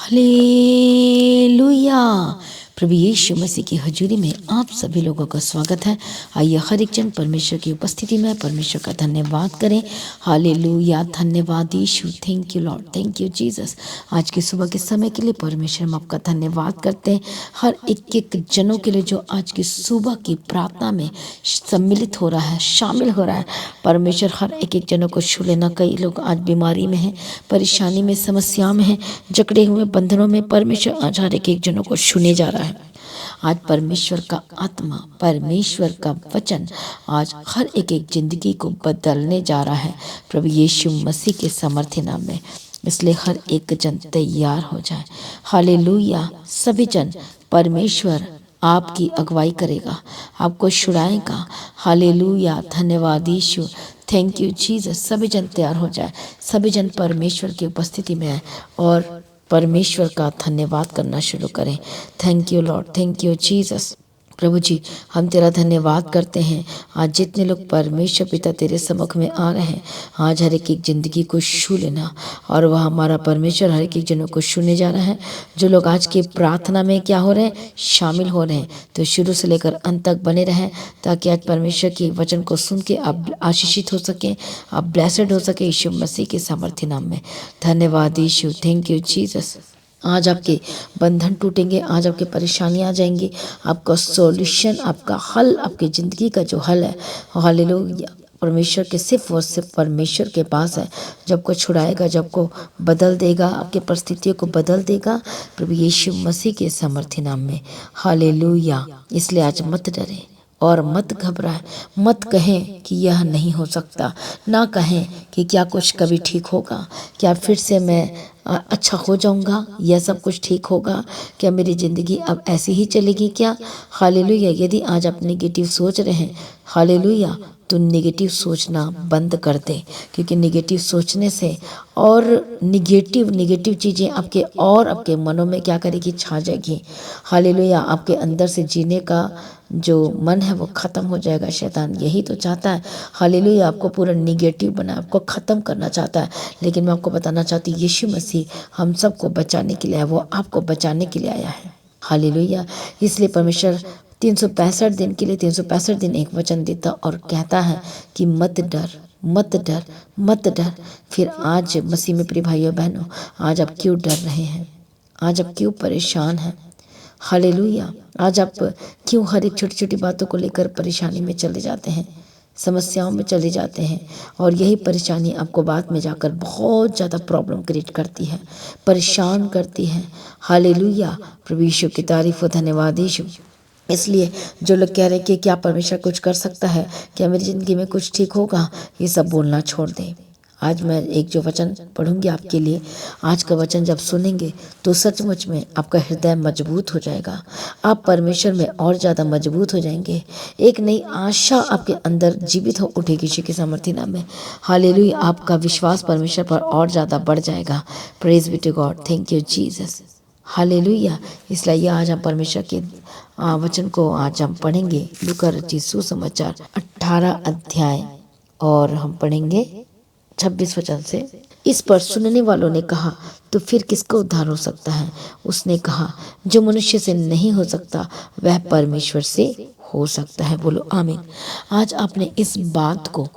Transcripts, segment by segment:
Hallelujah. प्रभु यीशु मसीह की हजूरी में आप सभी लोगों का स्वागत है। आइए हर एक जन परमेश्वर की उपस्थिति में परमेश्वर का धन्यवाद करें। हालेलुया, धन्यवाद यीशु, thank you Lord, thank you Jesus. आज की सुबह के समय के लिए परमेश्वर हम आपका धन्यवाद करते हैं। हर एक एक जनों के लिए जो आज की सुबह की प्रार्थना में सम्मिलित हो रहा है, शामिल हो रहा है, परमेश्वर हर एक एक जनों को छू लेना। कई लोग आज बीमारी में हैं, परेशानी में, समस्या में हैं, जकड़े हुए बंधनों में परमेश्वर आज हर एक एक जनों को छूने जा रहा है। आज परमेश्वर का आत्मा, परमेश्वर का वचन आज हर एक एक जिंदगी को बदलने जा रहा है प्रभु यीशु मसीह के सामर्थ्य नाम में। इसलिए हर एक जन तैयार हो जाए। हालेलुया। सभी जन, परमेश्वर आपकी अगुवाई करेगा, आपको छुड़ाएगा। हालेलुया, धन्यवाद यीशु, थैंक यू जीसस। सभी जन तैयार हो जाए, सभी जन परमेश्वर की उपस्थिति में आए और परमेश्वर का धन्यवाद करना शुरू करें। Thank you Lord, thank you Jesus. प्रभु जी, हम तेरा धन्यवाद करते हैं। आज जितने लोग परमेश्वर पिता तेरे सम्मुख में आ रहे हैं, आज हर एक जिंदगी को छू लेना और वह हमारा परमेश्वर हर एक जनों को छूने जा रहा है। जो लोग आज की प्रार्थना में क्या हो रहे हैं, शामिल हो रहे हैं, तो शुरू से लेकर अंत तक बने रहें, ताकि आज परमेश्वर के वचन को सुन के आप आशीषित हो सकें, आप ब्लेसड हो सके यीशु मसीह के सामर्थ्य नाम में। धन्यवाद यीशु, थैंक यू जीसस। आज आपके बंधन टूटेंगे, आज आपकी परेशानियां आ जाएंगी, आपका सॉल्यूशन, आपका हल, आपकी ज़िंदगी का जो हल है, हालेलुया, परमेश्वर के सिर्फ और सिर्फ परमेश्वर के पास है। जब को छुड़ाएगा, जब को बदल देगा, आपकी परिस्थितियों को बदल देगा प्रभु यीशु मसीह के सामर्थ्य नाम में। हालेलुया। इसलिए आज मत डरें और मत घबराएं, मत कहें कि यह नहीं हो सकता, ना कहें कि क्या कुछ कभी ठीक होगा, क्या फिर से मैं अच्छा हो जाऊंगा, यह सब कुछ ठीक होगा, क्या मेरी ज़िंदगी अब ऐसी ही चलेगी क्या। हालेलुया। यदि आज आप नेगेटिव सोच रहे हैं, हालेलुया, तो नेगेटिव सोचना बंद कर दें, क्योंकि नेगेटिव सोचने से और नेगेटिव चीज़ें आपके मनों में क्या करेगी, छा जाएगी। हालेलुया। आपके अंदर से जीने का जो मन है वो ख़त्म हो जाएगा। शैतान यही तो चाहता है, हालेलुया, आपको पूरा निगेटिव बना, आपको ख़त्म करना चाहता है। लेकिन मैं आपको बताना चाहती हूँ, यीशु मसीह हम सबको बचाने के लिए आया, वो आपको बचाने के लिए आया है। हालेलुया। इसलिए परमेश्वर 365 दिन के लिए 365 दिन एक वचन देता और कहता है कि मत डर, मत डर, मत डर। फिर आज मसीह में प्रिय भाइयों बहनों, आज आप क्यों डर रहे हैं, आज आप क्यों परेशान हैं। हालेलुया। आज आप क्यों हर एक छोटी छोटी बातों को लेकर परेशानी में चले जाते हैं, समस्याओं में चले जाते हैं, और यही परेशानी आपको बाद में जाकर बहुत ज़्यादा प्रॉब्लम क्रिएट करती है, परेशान करती है। हालेलुया। प्रभु यीशु की तारीफ हो, धन्यवाद यीशु। इसलिए जो लोग कह रहे हैं कि क्या परमेश्वर कुछ कर सकता है, क्या मेरी ज़िंदगी में कुछ ठीक होगा, ये सब बोलना छोड़ दें। आज मैं एक जो वचन पढ़ूंगी आपके लिए, आज का वचन जब सुनेंगे तो सचमुच में आपका हृदय मजबूत हो जाएगा, आप परमेश्वर में और ज़्यादा मजबूत हो जाएंगे। एक नई आशा आपके अंदर जीवित हो उठेगी यीशु के सामर्थ्य नाम में। हालेलुया। आपका विश्वास परमेश्वर पर और ज़्यादा बढ़ जाएगा। Praise be to God, thank you Jesus. Hallelujah. इसलिए आज हम परमेश्वर के वचन को आज हम पढ़ेंगे। लूका रचित सुसमाचार 18 अध्याय और हम पढ़ेंगे 26 वचन से। इस पर सुनने वालों ने कहा, तो फिर किसका उद्धार हो सकता है। उसने कहा, जो मनुष्य से नहीं हो सकता वह परमेश्वर से हो सकता है। बोलो आमीन। आज आपने इस बात को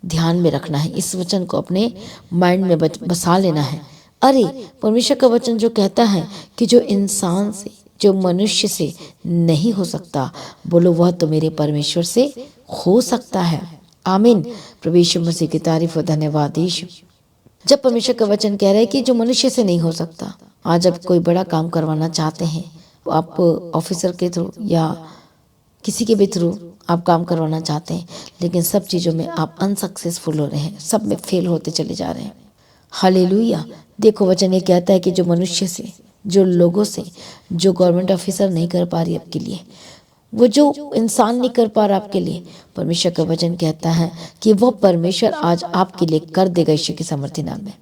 ध्यान में रखना है, इस वचन को अपने माइंड में बसा लेना है। अरे, परमेश्वर का वचन जो कहता है कि जो इंसान से, जो मनुष्य से नहीं हो सकता, बोलो वह तो मेरे परमेश्वर से हो सकता है। आमीन। प्रभु यीशु मसीह की तारीफ और धन्यवाद यीशु। जब परमेश्वर का वचन कह रहा है कि जो मनुष्य से नहीं हो सकता, आज आप कोई बड़ा काम करवाना चाहते हैं, आप ऑफिसर के थ्रू या किसी के भी थ्रू आप काम करवाना चाहते हैं, लेकिन सब चीज़ों में आप अनसक्सेसफुल हो रहे हैं, सब में फेल होते चले जा रहे हैं। हालेलुया। देखो वचन ये कहता है कि जो मनुष्य से, जो लोगों से, जो गवर्नमेंट ऑफिसर नहीं कर पा रही आपके लिए, वो जो इंसान नहीं कर पा रहा आपके लिए, परमेश्वर का वचन कहता है कि वो परमेश्वर आज आपके लिए कर देगा यीशु के सामर्थ्य नाम में।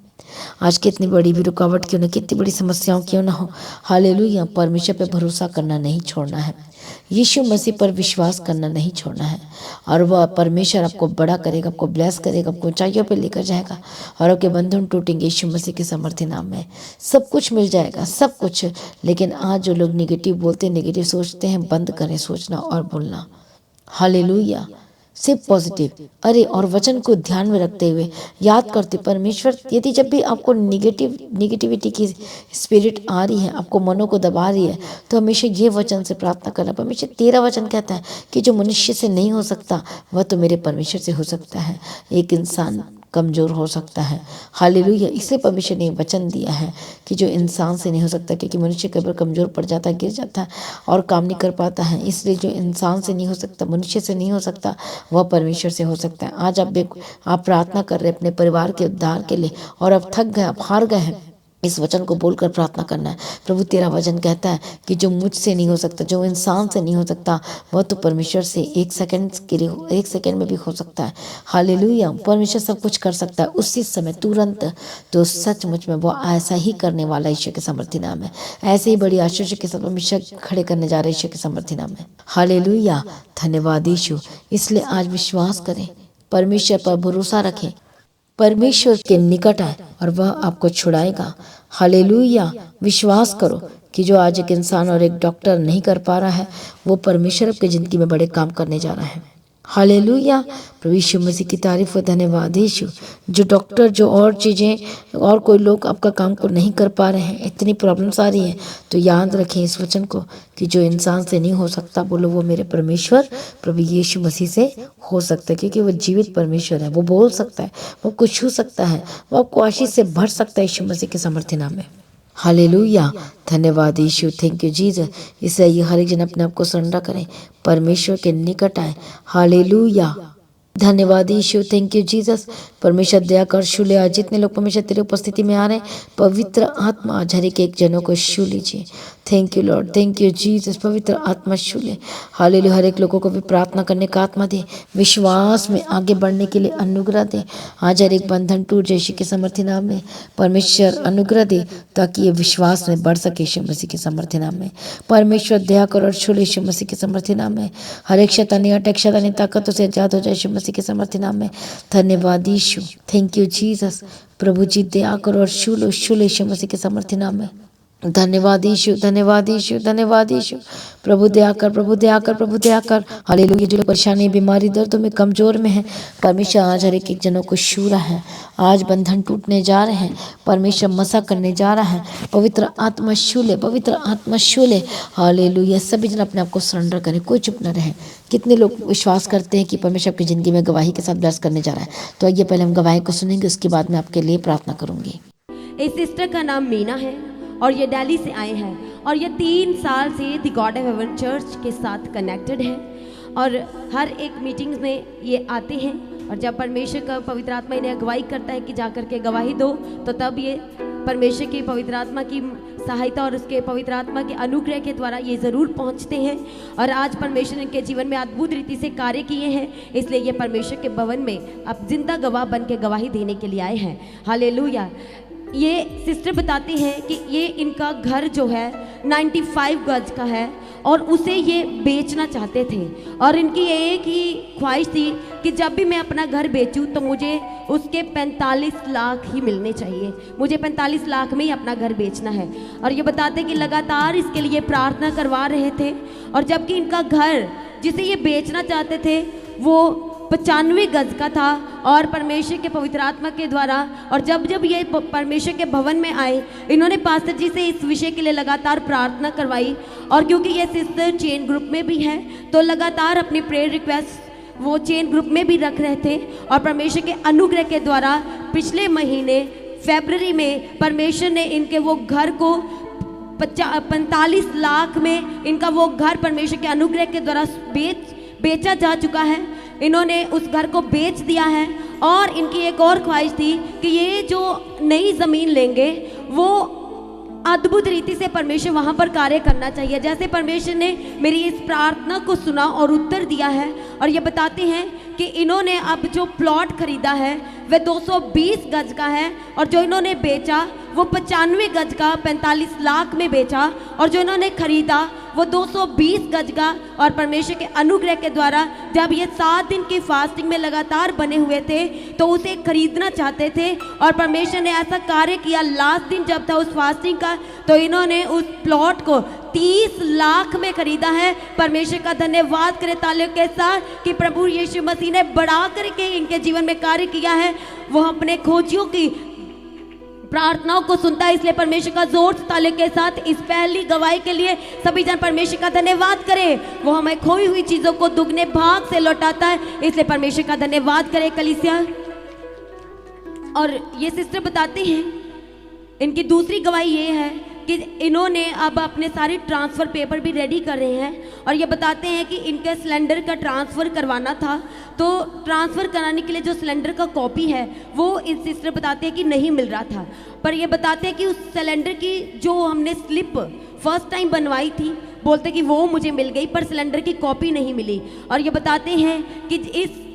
आज कितनी बड़ी भी रुकावट क्यों ना, कितनी बड़ी समस्याओं क्यों ना हो, हालेलुया, परमेश्वर पे भरोसा करना नहीं छोड़ना है। यीशु मसीह पर विश्वास करना नहीं छोड़ना है, और वह परमेश्वर आपको बड़ा करेगा, आपको ब्लेस करेगा, आपको ऊंचाइयों पे लेकर जाएगा, और आपके बंधन टूटेंगे यीशु मसीह के समर्थी नाम में। सब कुछ मिल जाएगा, सब कुछ। लेकिन आज जो लोग निगेटिव बोलते हैं, निगेटिव सोचते हैं, बंद करें सोचना और बोलना। हालेलुया, सिर्फ पॉजिटिव। अरे, और वचन को ध्यान में रखते हुए याद करते, परमेश्वर यदि जब भी आपको निगेटिविटी की स्पिरिट आ रही है, आपको मनों को दबा रही है, तो हमेशा ये वचन से प्रार्थना करना, परमेश्वर तेरा वचन कहता है कि जो मनुष्य से नहीं हो सकता वह तो मेरे परमेश्वर से हो सकता है। एक इंसान कमज़ोर हो सकता है, हालेलुया, इसलिए परमेश्वर ने वचन दिया है कि जो इंसान से नहीं हो सकता, क्योंकि मनुष्य कई बार कमज़ोर पड़ जाता है, गिर जाता है और काम नहीं कर पाता है। इसलिए जो इंसान से नहीं हो सकता, मनुष्य से नहीं हो सकता, वह परमेश्वर से हो सकता है। आज आप प्रार्थना कर रहे हैं अपने परिवार के उद्धार के लिए, और अब थक गए, आप हार गए हैं, इस वचन को बोलकर प्रार्थना करना है। प्रभु तेरा वचन कहता है कि जो मुझसे नहीं हो सकता, जो इंसान से नहीं हो सकता, वह तो परमेश्वर से एक सेकंड में भी हो सकता है। हालेलुया, परमेश्वर सब कुछ कर सकता है उसी समय, तुरंत। तो सचमुच में वो ऐसा ही करने वाला ईश्वर के समर्थी नाम है। ऐसे ही बड़ी आशीष के साथ परमेश्वर खड़े करने जा रहे ईश्वर के समर्थी नाम है। हालेलुया, धन्यवाद यीशु। इसलिए आज विश्वास करें, परमेश्वर पर भरोसा रखें, परमेश्वर के निकट आए और वह आपको छुड़ाएगा। हालेलुया, विश्वास करो कि जो आज एक इंसान और एक डॉक्टर नहीं कर पा रहा है, वो परमेश्वर आपकी ज़िंदगी में बड़े काम करने जा रहा है। हालेलुया, प्रभु यीशु मसीह की तारीफ और धन्यवाद यीशु। जो डॉक्टर, जो और चीज़ें और कोई लोग आपका काम को नहीं कर पा रहे हैं, इतनी प्रॉब्लम्स आ रही हैं, तो याद रखें इस वचन को कि जो इंसान से नहीं हो सकता, बोलो वो मेरे परमेश्वर प्रभु यीशु मसीह से हो सकता है, क्योंकि वो जीवित परमेश्वर है। वो बोल सकता है, वो कुछ छू सकता है, वो आपको आशीष से भर सकता है यीशु मसीह के समर्थी नाम में। हालेलुया, धन्यवाद यीशु, थैंक यू जीसस। इसलिए ये हर एक जन अपने आप को सरेंडर करें, परमेश्वर के निकट आए। हालेलुया, धन्यवाद यीशु, थैंक यू जीसस। परमेश्वर दया कर छू ले। आज जितने लोग परमेश्वर तेरी उपस्थिति में आ रहे हैं, पवित्र आत्मा आज हर एक जनों को छू लीजिए। Thank you Lord, thank you Jesus. पवित्र आत्मा छू ले। हालेलुया, हर एक लोगों को भी प्रार्थना करने का आत्मा दे, विश्वास में आगे बढ़ने के लिए अनुग्रह दे। आज हर एक बंधन टूट जाए यीशु के समर्थी नाम में। परमेश्वर अनुग्रह दे ताकि ये विश्वास में बढ़ सके यीशु मसीह के समर्थी नाम में। परमेश्वर दया कर और छू ले यीशु मसीह के समर्थी नाम में। हर एक शैतानी अटैक, शैतानी ताकतों से आजाद हो जाए यीशु मसीह के समर्थी नाम में। धन्यवाद यीशु, थैंक यू जीसस। प्रभु जी दया करो और छू लो यीशु मसीह के समर्थी नाम में। धन्यवाद यीशु, धन्यवाद यीशु, धन्यवाद यीशु। प्रभु दया कर, प्रभु दया कर, प्रभु दया कर। हालेलुया, जो लोग परेशानी, बीमारी, दर्दों में, कमजोर में है, परमेश्वर आज हर एक जनों को छू रहा है। आज बंधन टूटने जा रहे हैं, परमेश्वर मसा करने जा रहा है। पवित्र आत्मा छू ले, पवित्र आत्मा छू ले। हालेलुया, सभी जन अपने आप को सरेंडर करें, कोई चुप न रहे। कितने लोग विश्वास करते हैं कि परमेश्वर आपकी ज़िंदगी में गवाही के साथ ब्लेस करने जा रहा है? तो आइए पहले हम गवाही को सुनेंगे, उसके बाद मैं आपके लिए प्रार्थना करूंगी। इस सिस्टर का नाम मीना है और ये दिल्ली से आए हैं, और ये 3 साल से the God of haven church के साथ कनेक्टेड है, और हर एक मीटिंग्स में ये आते हैं, और जब परमेश्वर का पवित्र आत्मा इन्हें अगुवाई करता है कि जा कर के गवाही दो, तो तब ये परमेश्वर की पवित्र आत्मा की सहायता और उसके पवित्र आत्मा के अनुग्रह के द्वारा ये ज़रूर पहुंचते हैं। और आज परमेश्वर ने इनके जीवन में अद्भुत रीति से कार्य किए हैं, इसलिए ये परमेश्वर के भवन में अब जिंदा गवाह बन के गवाही देने के लिए आए हैं। हालेलुया। ये सिस्टर बताती हैं कि ये इनका घर जो है 95 गज का है, और उसे ये बेचना चाहते थे, और इनकी एक ही ख्वाहिश थी कि जब भी मैं अपना घर बेचूं तो मुझे उसके 45 लाख ही मिलने चाहिए, मुझे 45 लाख में ही अपना घर बेचना है। और ये बताते कि लगातार इसके लिए प्रार्थना करवा रहे थे, और जबकि इनका घर जिसे ये बेचना चाहते थे वो 95 गज का था, और परमेश्वर के पवित्र आत्मा के द्वारा, और जब जब ये परमेश्वर के भवन में आए, इन्होंने पास्टर जी से इस विषय के लिए लगातार प्रार्थना करवाई। और क्योंकि ये सिस्टर चेन ग्रुप में भी है, तो लगातार अपनी प्रेयर रिक्वेस्ट वो चेन ग्रुप में भी रख रहे थे, और परमेश्वर के अनुग्रह के द्वारा पिछले महीने फरवरी में परमेश्वर ने इनके वो घर को 45 लाख में इनका वो घर परमेश्वर के अनुग्रह के द्वारा बेचा जा चुका है। इन्होंने उस घर को बेच दिया है, और इनकी एक और ख्वाहिश थी कि ये जो नई ज़मीन लेंगे वो अद्भुत रीति से परमेश्वर वहाँ पर कार्य करना चाहिए। जैसे परमेश्वर ने मेरी इस प्रार्थना को सुना और उत्तर दिया है, और ये बताते हैं कि इन्होंने अब जो प्लॉट खरीदा है वह 220 गज का है, और जो इन्होंने बेचा वो 95 गज का 45 लाख में बेचा, और जो इन्होंने खरीदा वो 220 गज का, और परमेश्वर के अनुग्रह के द्वारा जब ये 7 दिन की फास्टिंग में लगातार बने हुए थे तो उसे खरीदना चाहते थे, और परमेश्वर ने ऐसा कार्य किया। लास्ट दिन जब था उस फास्टिंग का, तो इन्होंने उस प्लॉट को 30 लाख में खरीदा है। परमेश्वर का धन्यवाद करें तालियों के साथ कि प्रभु यीशु मसीह ने बढ़ा करके इनके जीवन में कार्य किया है। वो अपने खोजियों की प्रार्थनाओं को सुनता है, इसलिए परमेश्वर का जोर से तालियों के साथ इस पहली गवाही के लिए सभी जन परमेश्वर का धन्यवाद करें। वो हमें खोई हुई चीज़ों को दुगने भाग से लौटाता है, इसलिए परमेश्वर का धन्यवाद करें कलीसिया। और ये सिस्टर बताते हैं, इनकी दूसरी गवाही ये है कि इन्होंने अब अपने सारे ट्रांसफ़र पेपर भी रेडी कर रहे हैं, और ये बताते हैं कि इनके सिलेंडर का ट्रांसफ़र करवाना था, तो ट्रांसफ़र कराने के लिए जो सिलेंडर का कॉपी है वो इस सिस्टर बताते हैं कि नहीं मिल रहा था। पर ये बताते हैं कि उस सिलेंडर की जो हमने स्लिप फर्स्ट टाइम बनवाई थी, बोलते कि वो मुझे मिल गई, पर सिलेंडर की कॉपी नहीं मिली। और ये बताते हैं कि इस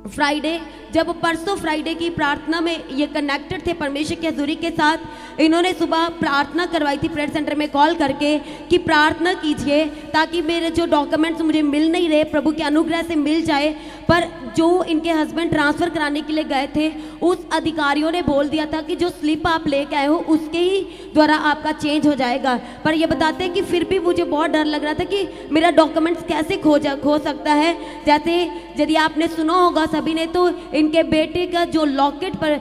फ्राइडे, जब परसों फ्राइडे की प्रार्थना में ये कनेक्टेड थे परमेश्वर की हजूरी के साथ, इन्होंने सुबह प्रार्थना करवाई थी प्रेयर सेंटर में कॉल करके कि प्रार्थना कीजिए ताकि मेरे जो डॉक्यूमेंट्स मुझे मिल नहीं रहे प्रभु के अनुग्रह से मिल जाए। पर जो इनके हस्बैंड ट्रांसफ़र कराने के लिए गए थे, उस अधिकारियों ने बोल दिया था कि जो स्लिप आप लेके आए हो उसके ही द्वारा आपका चेंज हो जाएगा। पर ये बताते हैं कि फिर भी मुझे बहुत डर लग रहा था कि मेरा डॉक्यूमेंट्स कैसे खो सकता है। जैसे यदि आपने सुना होगा सभी ने, तो इनके बेटे का जो लॉकेट पर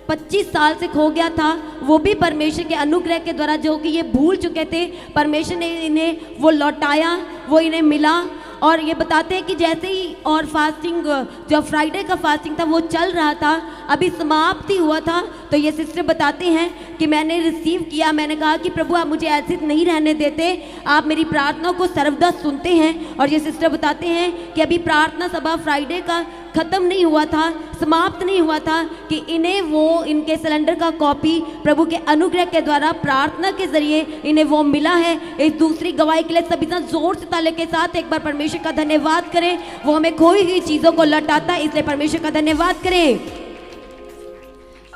25 साल से खो गया था, वो भी परमेश्वर के अनुग्रह के द्वारा, जो कि ये भूल चुके थे, परमेश्वर ने इन्हें वो लौटाया, वो इन्हें मिला। और ये बताते हैं कि जैसे ही और फास्टिंग, जब फ्राइडे का फास्टिंग था वो चल रहा था, अभी समाप्ति हुआ था, तो ये सिस्टर बताते हैं कि मैंने रिसीव किया, मैंने कहा कि प्रभु आप मुझे ऐसे नहीं रहने देते, आप मेरी प्रार्थना को सर्वदा सुनते हैं। और ये सिस्टर बताते हैं कि अभी प्रार्थना सभा फ्राइडे का ख़त्म नहीं हुआ था, समाप्त नहीं हुआ था कि इन्हें वो इनके सिलेंडर का कॉपी प्रभु के अनुग्रह के द्वारा प्रार्थना के जरिए इन्हें वो मिला है। इस दूसरी गवाही के लिए सभी जोर से ताले के साथ एक बार परमेश्वर का धन्यवाद करें। वो हमें खोई हुई चीज़ों को लौटाता है, इसलिए परमेश्वर का धन्यवाद करें।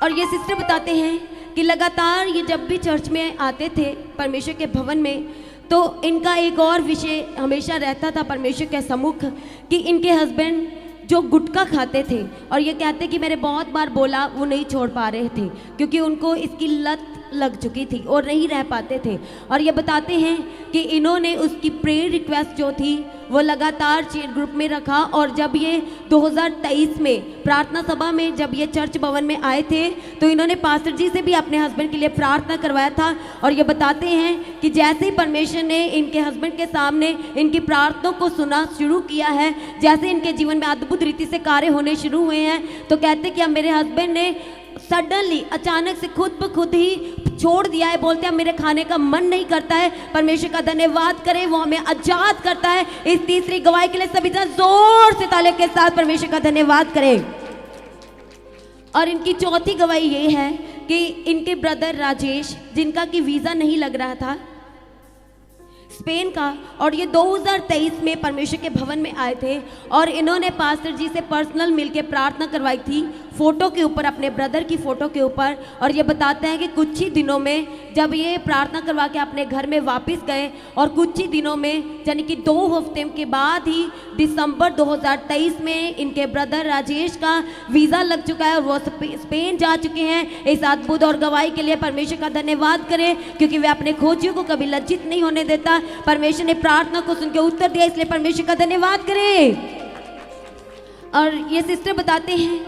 और ये सिस्टर बताते हैं कि लगातार ये जब भी चर्च में आते थे परमेश्वर के भवन में, तो इनका एक और विषय हमेशा रहता था परमेश्वर के सम्मुख कि इनके हस्बैंड जो गुटखा खाते थे, और ये कहते कि मैंने बहुत बार बोला, वो नहीं छोड़ पा रहे थे क्योंकि उनको इसकी लत लग चुकी थी और नहीं रह पाते थे। और ये बताते हैं कि इन्होंने उसकी प्रेयर रिक्वेस्ट जो थी वो लगातार चेयर ग्रुप में रखा, और जब ये 2023 में प्रार्थना सभा में जब ये चर्च भवन में आए थे, तो इन्होंने पास्टर जी से भी अपने हस्बैंड के लिए प्रार्थना करवाया था। और ये बताते हैं कि जैसे ही परमेश्वर ने इनके हस्बैंड के सामने इनकी प्रार्थनाओं को सुना शुरू किया है, जैसे इनके जीवन में अद्भुत रीति से कार्य होने शुरू हुए हैं, तो कहते कि अब मेरे हस्बैंड ने सडनली अचानक से खुद ब खुद ही छोड़ दिया है। बोलते हैं मेरे खाने का मन नहीं करता है। परमेश्वर का धन्यवाद करें, वो हमें आजाद करता है। इस तीसरी गवाही के लिए सभी जोर से तालियों के साथ परमेश्वर का धन्यवाद करें। और इनकी चौथी गवाही ये है कि इनके ब्रदर राजेश, जिनका कि वीज़ा नहीं लग रहा था स्पेन का, और ये 2023 में परमेश्वर के भवन में आए थे, और इन्होंने पास्टर जी से पर्सनल मिलके प्रार्थना करवाई थी फ़ोटो के ऊपर, अपने ब्रदर की फ़ोटो के ऊपर। और ये बताते हैं कि कुछ ही दिनों में जब ये प्रार्थना करवा के अपने घर में वापस गए, और कुछ ही दिनों में यानी कि 2 हफ्ते के बाद ही दिसंबर 2023 में इनके ब्रदर राजेश का वीज़ा लग चुका है और वो स्पेन जा चुके हैं। इस अद्भुत और गवाही के लिए परमेश्वर का धन्यवाद करें, क्योंकि वे अपने खोजियों को कभी लज्जित नहीं होने देता। परमेश्वर ने प्रार्थना को सुन के उत्तर दिया, इसलिए परमेश्वर का धन्यवाद करें। और ये सिस्टर बताते हैं,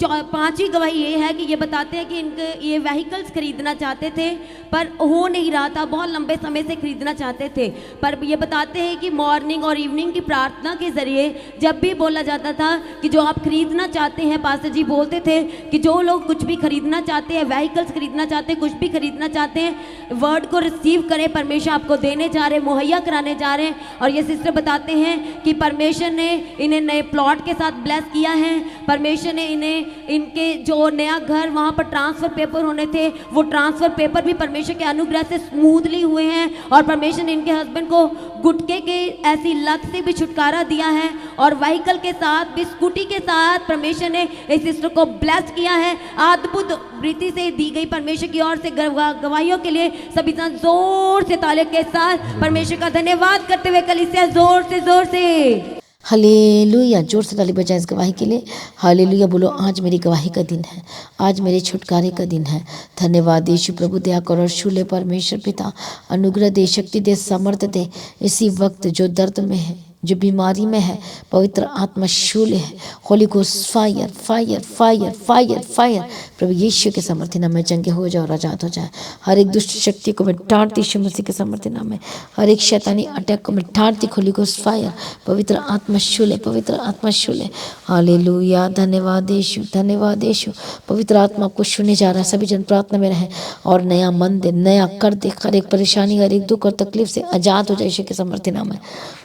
पांचवी गवाही ये है कि ये बताते हैं कि इनके ये व्हीकल्स खरीदना चाहते थे पर हो नहीं रहा था, बहुत लंबे समय से खरीदना चाहते थे। पर ये बताते हैं कि मॉर्निंग और इवनिंग की प्रार्थना के ज़रिए जब भी बोला जाता था कि जो आप खरीदना चाहते हैं, पास्टर जी बोलते थे कि जो लोग कुछ भी खरीदना चाहते हैं, व्हीकल्स खरीदना चाहते हैं, कुछ भी खरीदना चाहते हैं, वर्ड को रिसीव करें, परमेश्वर आपको देने जा रहे हैं, मुहैया कराने जा रहे हैं। और ये सिस्टर बताते हैं कि परमेश्वर ने इन्हें नए प्लॉट के साथ ब्लेस किया है, परमेश्वर ने इन्हें इनके जो नया घर वहाँ पर ट्रांसफ़र पेपर होने थे, वो ट्रांसफ़र पेपर भी परमेश्वर के अनुग्रह से स्मूथली हुए हैं और परमेश्वर ने इनके हस्बैंड को गुटके के ऐसी लत से भी छुटकारा दिया है और व्हीकल के साथ भी, स्कूटी के साथ परमेश्वर ने इस सिस्टर को ब्लेस किया है। अद्भुत रीति से दी गई परमेश्वर की ओर से गवाहियों के लिए सभी इतना जोर से तालियों के साथ परमेश्वर का धन्यवाद करते हुए कलीसिया जोर से हालेलुया, जोर से ताली बजाएं इस गवाही के लिए। हालेलुया बोलो, आज मेरी गवाही का दिन है, आज मेरे छुटकारे का दिन है। धन्यवाद यीशु प्रभु, दया करो और शूले परमेश्वर पिता, अनुग्रह दे, शक्ति दे, सामर्थ्य दे। इसी वक्त जो दर्द में है, जो बीमारी में है, पवित्र आत्मा शूल है। Holy ghost fire fire fire fire fire प्रभु यीशु के समर्थी नाम में चंगे हो जाओ और आजाद हो जाए। हर एक दुष्ट शक्ति को मैं डांटती यीशु मसीह के समर्थी नाम में। हर एक शैतानी अटैक को मैं डांटती। होली गोस्ट फायर, पवित्र आत्मा शूल है, पवित्र आत्मा शूल है। हालेलुया, धन्यवाद यीशु, धन्यवाद यीशु। पवित्र आत्मा आपको छूने जा रहा है। सभी जन प्रार्थना में रहें और नया मन दे, नया कर दे। हर एक परेशानी, हर एक दुख और तकलीफ से आजाद हो जाए यीशु के समर्थी नाम में।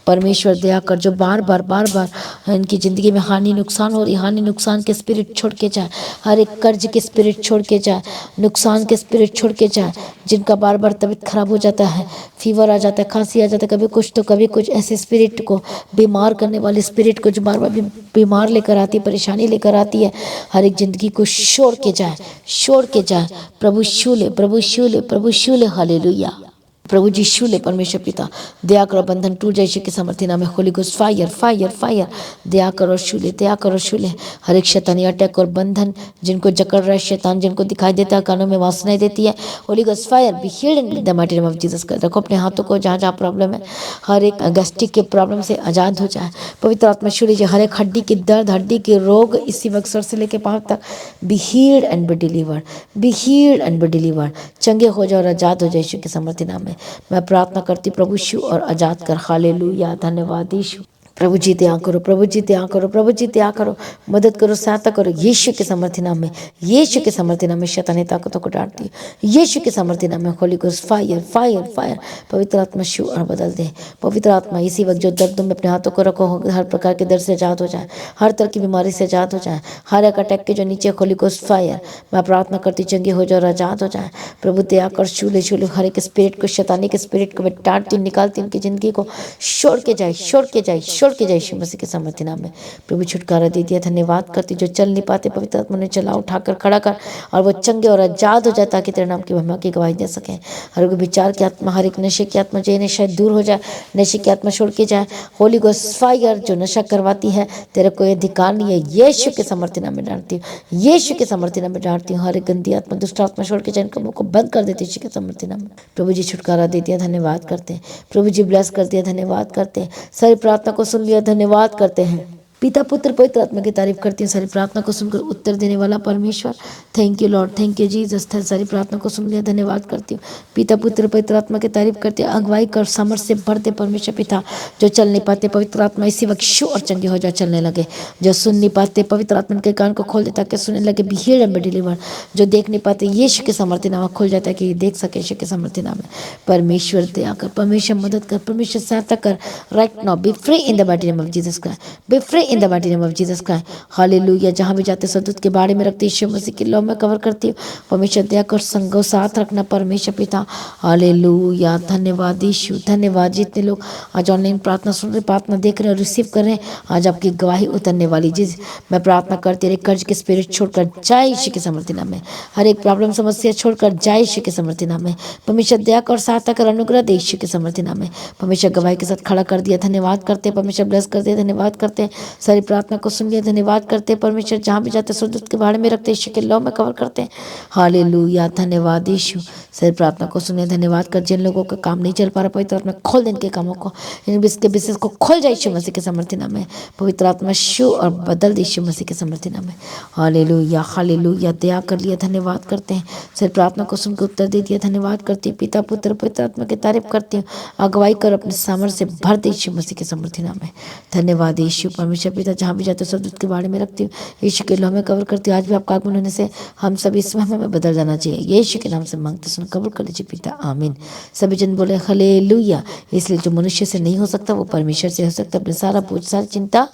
परमेश्वर दया कर, जो बार बार इनकी ज़िंदगी में हानि नुकसान हो रही, हानि नुकसान के स्पिरिट छोड़ के जाए। हर एक कर्ज के स्पिरिट छोड़ के जाए, नुकसान के स्पिरिट छोड़ के जाए। जिनका बार बार तबीयत खराब हो जाता है, फीवर आ जाता है, खांसी आ जाता है, कभी कुछ तो कभी कुछ, ऐसे स्पिरिट को, बीमार करने वाले स्पिरिट को जो बार बार बीमार लेकर आती है, परेशानी लेकर आती है, हर एक ज़िंदगी को छोड़ के जाए, छोड़ के जाए। प्रभु शूले, प्रभु शूले, प्रभु शूले। हालेलुया, प्रभु जी शूले परमेश्वर पिता, दया करो, बंधन टूट जाए यीशु के समर्थी नाम में। Holy ghost fire fire fire, दया करो शूले, दया करो शूले। हर एक शैतानी अटैक और बंधन जिनको जकड़ रहा है शैतान, जिनको दिखाई देता है, कानों में वासनाएं देती है, holy ghost fire be healed in the mighty name of Jesus Christ. रखो अपने हाथों को जहाँ जहाँ प्रॉब्लम है, हर एक गैस्ट्रिक के प्रॉब्लम से आज़ाद हो जाए। पवित्र आत्मा शूले जी, हर एक हड्डी की दर्द, हड्डी के रोग इसी वक्त सर से लेके पाँव तक be healed and be delivered, be healed and be delivered. चंगे हो जाओ और आज़ाद हो जाए यीशु के समर्थी नाम में मैं प्रार्थना करती। प्रभु शु और आजाद कर। हालेलुया, धन्यवाद यीशु। प्रभु जी दया करो, प्रभु जी दया करो, प्रभु जी दया करो, मदद करो, सहायता करो यीशु के समर्थी नाम में, यीशु के समर्थी नाम में। शैतानी ताकतों को डांटती है यीशु के समर्थी नाम में। Holy ghost fire fire fire, पवित्र आत्मा शु और बदल दे। पवित्र आत्मा इसी वक्त जो दर्दों में अपने हाथों को रखो, हर प्रकार के दर्द से आजाद हो जाए, हर तरह की बीमारी से आजाद हो जाए, हर एक अटैक के जो नीचे। होली गोस्ट फायर, मैं प्रार्थना करती चंगे हो जाए और आजाद हो जाए। प्रभु दया कर, शूले शूले हर एक स्पिरिट को, शैतानी के स्पिरिट को मैं डांटती, निकालती, उनकी जिंदगी को छोड़ के जाए, छोड़ के जाए, छोड़ के जाए यीशु मसीह के समर्थी नाम में। प्रभु छुटकारा दे दिया, धन्यवाद करती। जो चल नहीं पाते, पवित्र आत्मा ने चला, उठाकर खड़ा कर और वो चंगे और आजाद हो जाए, ताकि तेरे नाम की महिमा की गवाही दे सकें। हर एक विचार की आत्मा, हर एक नशे की आत्मा, जो नशा दूर हो जाए, नशे की आत्मा छोड़ के जाए। होली गोस्ट फायर, जो नशा करवाती है, तेरा कोई अधिकार नहीं है, यीशु के समर्थी नाम में डांटती हूँ, यीशु के समर्थी नाम में डांटती हूँ। हर एक गंदी आत्मा, दुष्ट आत्मा छोड़ के जाए, इनका मुंह को बंद कर देती यीशु के समर्थी नाम में। प्रभु जी छुटकारा दे दिया, धन्यवाद करते हैं। प्रभु जी ब्लेस कर दिया, धन्यवाद करते हैं। सारी प्रार्थना को सुन लिया, धन्यवाद करते हैं। पिता पुत्र पवित्र आत्मा की तारीफ करती हूँ। सारी प्रार्थना को सुनकर उत्तर देने वाला परमेश्वर, thank you Lord, thank you Jesus. सारी प्रार्थना को सुन लिया, धन्यवाद करती हूँ। पिता पुत्र पवित्र आत्मा की तारीफ करती हूँ। अगुवाई कर, समर्थ से भरते परमेश्वर पिता, जो चल नहीं पाते, पवित्र आत्मा इसी वक्त शु और चंगे हो जाए, चलने लगे। जो सुन नहीं पाते, पवित्र आत्मा के कान को खोल देता कि सुनने लगे, B healed and be delivered. जो देख नहीं पाते, यीशु के समर्थी नाम खुल जाता है कि देख सके, यीशु के समर्थी नाम में। परमेश्वर दया कर, परमेश्वर मदद कर, परमेश्वर सहायता कर। Right now B free in the mighty name of Jesus Christ, B free in the mighty name of Jesus Christ. Hallelujah, जहाँ भी जाते सदूत के बारे में रखते, यीशु मसीह के लौ में कवर करती हूँ। परमेश्वर दया कर, संगो साथ रखना परमेश्वर पिता। हालेलुया, धन्यवाद यीशु, धन्यवाद। जितने लोग आज ऑनलाइन प्रार्थना सुन रहे, प्रार्थना देख रहे हैं, रिसीव कर रहे हैं, आज आपकी गवाही उतरने वाली। जिस मैं प्रार्थना करती रही, कर्ज के स्पिरिट छोड़कर जाए यीशु के समर्थी नाम में। हर एक प्रॉब्लम समस्या छोड़कर जाए यीशु के समर्थी नाम में। परमेश्वर दया कर, सहायता कर, अनुग्रह दे यीशु के समर्थी नाम में। परमेश्वर गवाही के साथ खड़ा कर दिया, धन्यवाद करते। परमेश्वर ब्लेस कर दिया, धन्यवाद करते। सारी प्रार्थना को सुन लिया, धन्यवाद करते। परमेश्वर जहाँ भी जाते स्वर्गदूत के बारे में रखते, यीशु के लौ में कवर करते हैं। हालेलुया, धन्यवाद यीशु। सारी प्रार्थना को सुनिए, धन्यवाद कर। जिन लोगों का काम नहीं चल पा रहा, पवित्र आत्मा खोल दे इनके कामों को, इनके बिजनेस को खोल जाए यीशु मसीह के समर्थी नाम में। पवित्र आत्मा शु और बदल दे यीशु मसीह के समर्थी नाम में। हालेलुया, हालेलुया, दया कर लिया, धन्यवाद करते हैं। सारी प्रार्थना को सुनकर उत्तर दे दिया, धन्यवाद करती हूँ। पिता पुत्र पवित्र आत्मा की तारीफ करती हूँ। अगुवाई कर, अपने सामर्थ्य से भर दे यीशु मसीह के समर्थी नाम में। धन्यवाद यीशु। परमेश्वर परमेश्वर पिता जहाँ भी जाते हो सब दूत के बारे में रखती हूँ, यीशु के लहू में कवर करती हूँ। आज भी आपका आगमन होने से हम सब इस समय में बदल जाना चाहिए। यीशु के नाम से मांगते सुन कबूल कर लीजिए पिता, आमीन। सभी जन बोले हालेलुया। इसलिए जो मनुष्य से नहीं हो सकता वो परमेश्वर से हो सकता है। अपने सारा बोझ सारी चिंता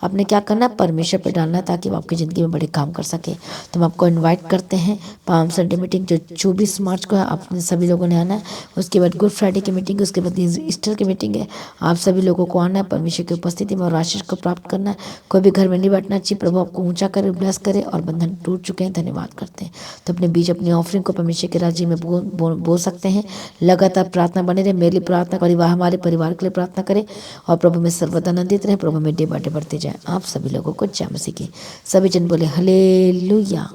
आपने क्या करना है, परमेश्वर पे डालना है, ताकि वो आपकी ज़िंदगी में बड़े काम कर सके। तो हम आपको इनवाइट करते हैं पाम संडे मीटिंग जो 24 मार्च को है, आपने सभी लोगों ने आना है। उसके बाद गुड फ्राइडे की मीटिंग है, उसके बाद ईस्टर की मीटिंग है। आप सभी लोगों को आना है परमेश्वर की उपस्थिति में और आशीष को प्राप्त करना है। कोई भी घर में नहीं बैठना चाहिए। प्रभु आपको ऊंचा करे, ब्लेस करे और बंधन टूट चुके हैं, धन्यवाद करते हैं। तो अपने बीच अपनी ऑफरिंग को परमेश्वर के राज्य में बोल सकते हैं। लगातार प्रार्थना बने रहे। मेरे लिए प्रार्थना, परिवार हमारे परिवार के लिए प्रार्थना करें और प्रभु में सर्वदा आनंदित रहे। प्रभु में डे बाटे बढ़ते जाए। आप सभी लोगों को जय मसीह की। सभी जन बोले हालेलुया।